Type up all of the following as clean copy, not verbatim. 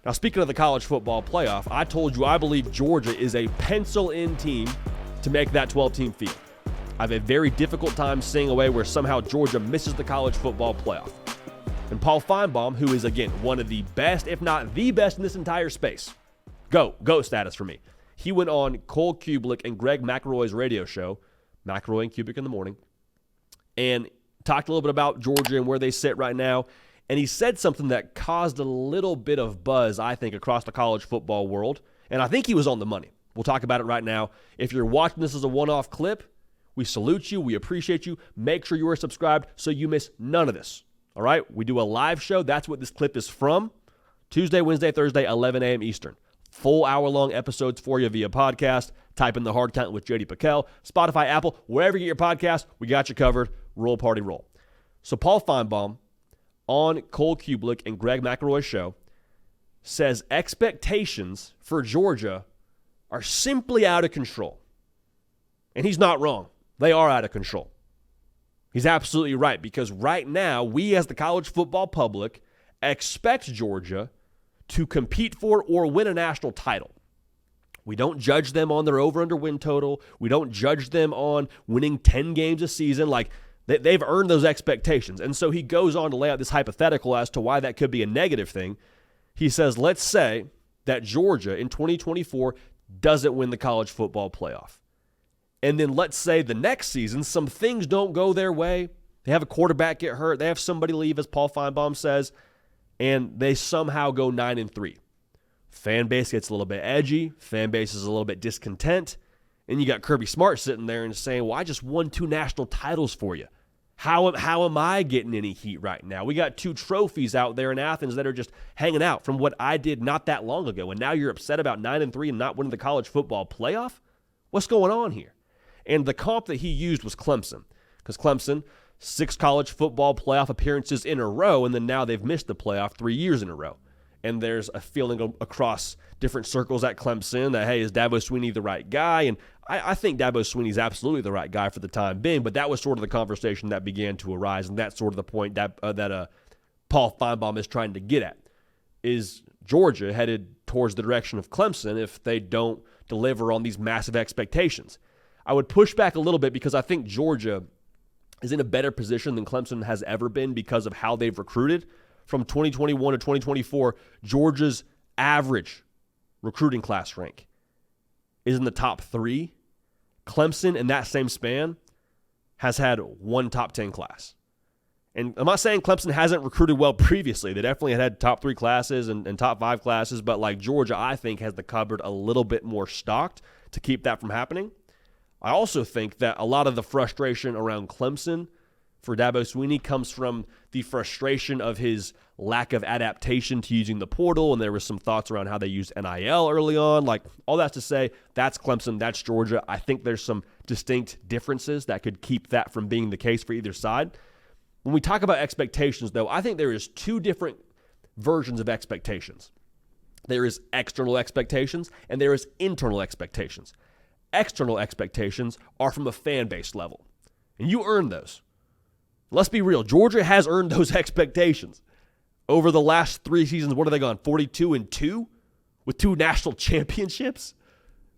Now, speaking of the college football playoff, I told you I believe Georgia is a pencil-in team to make that 12-team field. I have a very difficult time seeing a way where somehow Georgia misses the college football playoff. And Paul Feinbaum, who is, again, one of the best, if not the best in this entire space, GOAT status for me. He went on Cole Kublik and Greg McElroy's radio show, McElroy and Kubik in the morning, and talked a little bit about Georgia and where they sit right now. And he said something that caused a little bit of buzz, I think, across the college football world. And I think he was on the money. We'll talk about it right now. If you're watching this as a one-off clip, we salute you. We appreciate you. Make sure you are subscribed so you miss none of this. All right? We do a live show. That's what this clip is from. Tuesday, Wednesday, Thursday, 11 a.m. Eastern. Full hour-long episodes for you via podcast. Type in The Hard Count with J.D. Pickell. Spotify, Apple, wherever you get your podcast, we got you covered. Roll, party, roll. So Paul Feinbaum, on Cole Kublik and Greg McElroy's show, says expectations for Georgia are simply out of control. And he's not wrong. They are out of control. He's absolutely right, because right now, we as the college football public expect Georgia to compete for or win a national title. We don't judge them on their over-under win total. We don't judge them on winning 10 games a season. Like, they've earned those expectations. And so he goes on to lay out this hypothetical as to why that could be a negative thing. He says, let's say that Georgia in 2024 doesn't win the college football playoff. And then let's say the next season, some things don't go their way. They have a quarterback get hurt. They have somebody leave, as Paul Feinbaum says, and they somehow go 9-3. Fan base gets a little bit edgy. Fan base is a little bit discontent. And you got Kirby Smart sitting there and saying, well, I just won 2 national titles for you. How am I getting any heat right now? We got 2 trophies out there in Athens that are just hanging out from what I did not that long ago. And now you're upset about 9-3 and not winning the college football playoff? What's going on here? And the comp that he used was Clemson. Because Clemson, 6 college football playoff appearances in a row, and then now they've missed the playoff 3 years in a row. And there's a feeling across different circles at Clemson that, hey, is Dabo Swinney the right guy? And I think Dabo Swinney's absolutely the right guy for the time being, but that was sort of the conversation that began to arise, and that's sort of the point that Paul Feinbaum is trying to get at. Is Georgia headed towards the direction of Clemson if they don't deliver on these massive expectations? I would push back a little bit because I think Georgia is in a better position than Clemson has ever been because of how they've recruited. From 2021 to 2024, Georgia's average recruiting class rank is in the top 3. Clemson, in that same span, has had 1 top 10 class. And I'm not saying Clemson hasn't recruited well previously. They definitely had top 3 classes and top 5 classes, but like Georgia, I think, has the cupboard a little bit more stocked to keep that from happening. I also think that a lot of the frustration around Clemson for Dabo Swinney comes from the frustration of his lack of adaptation to using the portal, and there was some thoughts around how they used NIL early on. Like, all that's to say, that's Clemson, that's Georgia. I think there's some distinct differences that could keep that from being the case for either side. When we talk about expectations, though, I think there is 2 different versions of expectations. There is external expectations, and there is internal expectations. External expectations are from a fan base level, and you earn those. Let's be real. Georgia has earned those expectations. Over the last 3 seasons, what have they gone? 42-2 with 2 national championships?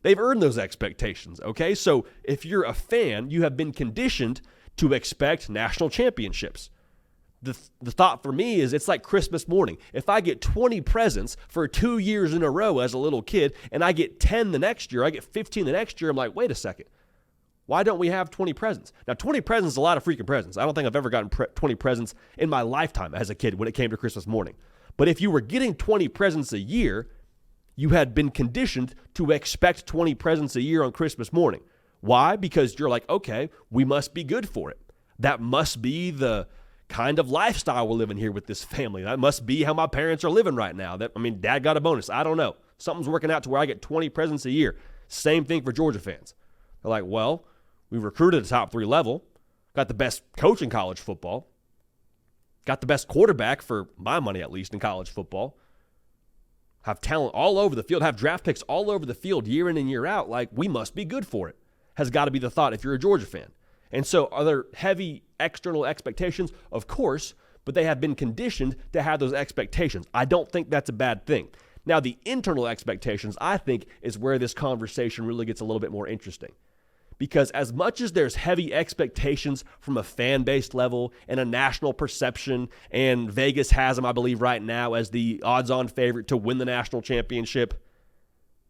They've earned those expectations, okay? So if you're a fan, you have been conditioned to expect national championships. The thought for me is it's like Christmas morning. If I get 20 presents for 2 years in a row as a little kid, and I get 10 the next year, I get 15 the next year, I'm like, wait a second. Why don't we have 20 presents? Now, 20 presents is a lot of freaking presents. I don't think I've ever gotten 20 presents in my lifetime as a kid when it came to Christmas morning. But if you were getting 20 presents a year, you had been conditioned to expect 20 presents a year on Christmas morning. Why? Because you're like, okay, we must be good for it. That must be the kind of lifestyle we're living here with this family. That must be how my parents are living right now. Dad got a bonus. I don't know. Something's working out to where I get 20 presents a year. Same thing for Georgia fans. They're like, well, we recruited at the top 3 level, got the best coach in college football, got the best quarterback for my money at least in college football, have talent all over the field, have draft picks all over the field year in and year out. Like, we must be good for it, has got to be the thought if you're a Georgia fan. And so are there heavy external expectations? Of course, but they have been conditioned to have those expectations. I don't think that's a bad thing. Now, the internal expectations, I think, is where this conversation really gets a little bit more interesting. Because as much as there's heavy expectations from a fan-based level and a national perception, and Vegas has them, I believe, right now as the odds-on favorite to win the national championship,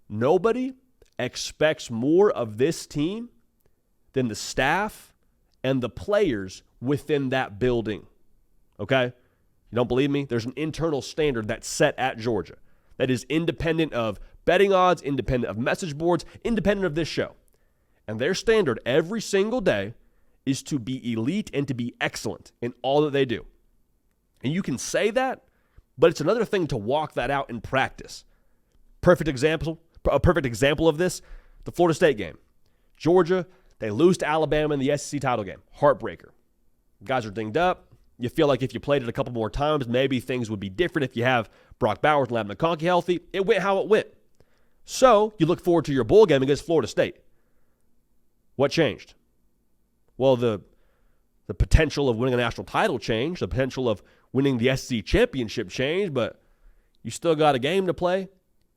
nobody expects more of this team than the staff and the players within that building. Okay? You don't believe me? There's an internal standard that's set at Georgia that is independent of betting odds, independent of message boards, independent of this show. And their standard every single day is to be elite and to be excellent in all that they do. And you can say that, but it's another thing to walk that out in practice. A perfect example of this, the Florida State game. Georgia, they lose to Alabama in the SEC title game. Heartbreaker. Guys are dinged up. You feel like if you played it a couple more times, maybe things would be different if you have Brock Bowers and Ladd McConkey healthy. It went how it went. So you look forward to your bowl game against Florida State. What changed? Well, the potential of winning a national title changed. The potential of winning the SEC championship changed, but you still got a game to play.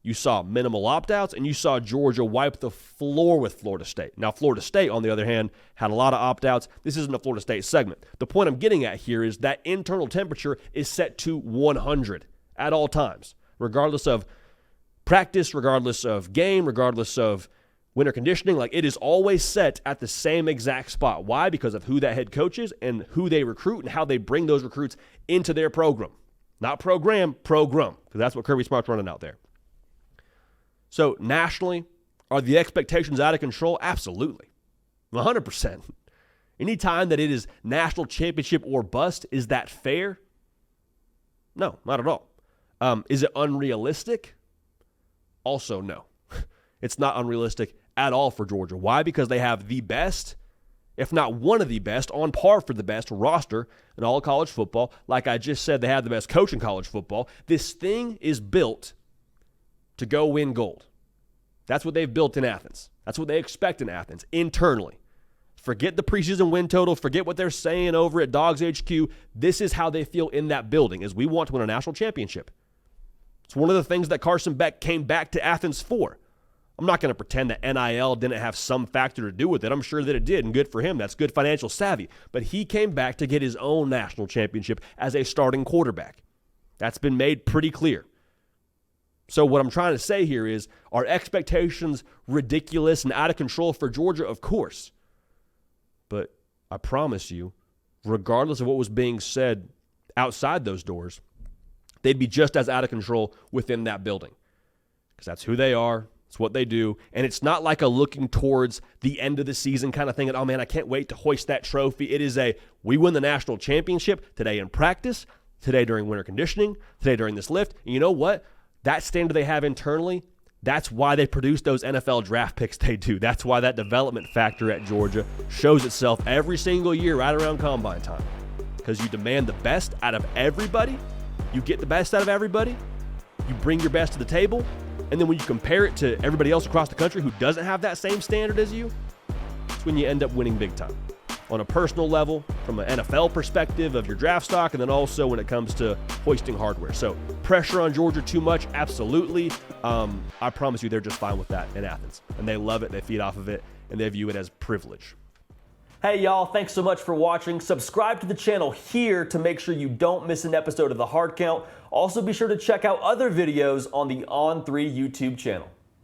You saw minimal opt-outs, and you saw Georgia wipe the floor with Florida State. Now, Florida State, on the other hand, had a lot of opt-outs. This isn't a Florida State segment. The point I'm getting at here is that internal temperature is set to 100 at all times, regardless of practice, regardless of game, regardless of winter conditioning. Like, it is always set at the same exact spot. Why? Because of who that head coach is and who they recruit and how they bring those recruits into their program. Not program, because that's what Kirby Smart's running out there. So nationally, are the expectations out of control? Absolutely. 100%. Anytime that it is national championship or bust, is that fair? No, not at all. Is it unrealistic? Also, no. It's not unrealistic at all for Georgia. Why? Because they have the best, if not one of the best, on par for the best roster in all of college football. Like I just said, they have the best coach in college football. This thing is built to go win gold. That's what they've built in Athens. That's what they expect in Athens, internally. Forget the preseason win total. Forget what they're saying over at Dogs HQ. This is how they feel in that building, is we want to win a national championship. It's one of the things that Carson Beck came back to Athens for. I'm not going to pretend that NIL didn't have some factor to do with it. I'm sure that it did, and good for him. That's good financial savvy. But he came back to get his own national championship as a starting quarterback. That's been made pretty clear. So what I'm trying to say here is, are expectations ridiculous and out of control for Georgia? Of course. But I promise you, regardless of what was being said outside those doors, they'd be just as out of control within that building. Because that's who they are. It's what they do. And it's not like a looking towards the end of the season kind of thing. And, oh, man, I can't wait to hoist that trophy. It is we win the national championship today in practice, today during winter conditioning, today during this lift. And you know what? That standard they have internally, that's why they produce those NFL draft picks they do. That's why that development factor at Georgia shows itself every single year right around combine time. Because you demand the best out of everybody. You get the best out of everybody. You bring your best to the table. And then when you compare it to everybody else across the country who doesn't have that same standard as you, that's when you end up winning big time. On a personal level, from an NFL perspective of your draft stock, and then also when it comes to hoisting hardware. So pressure on Georgia too much? Absolutely. I promise you they're just fine with that in Athens. And they love it, they feed off of it, and they view it as privilege. Hey y'all, thanks so much for watching. Subscribe to the channel here to make sure you don't miss an episode of The Hard Count. Also be sure to check out other videos on the On3 YouTube channel.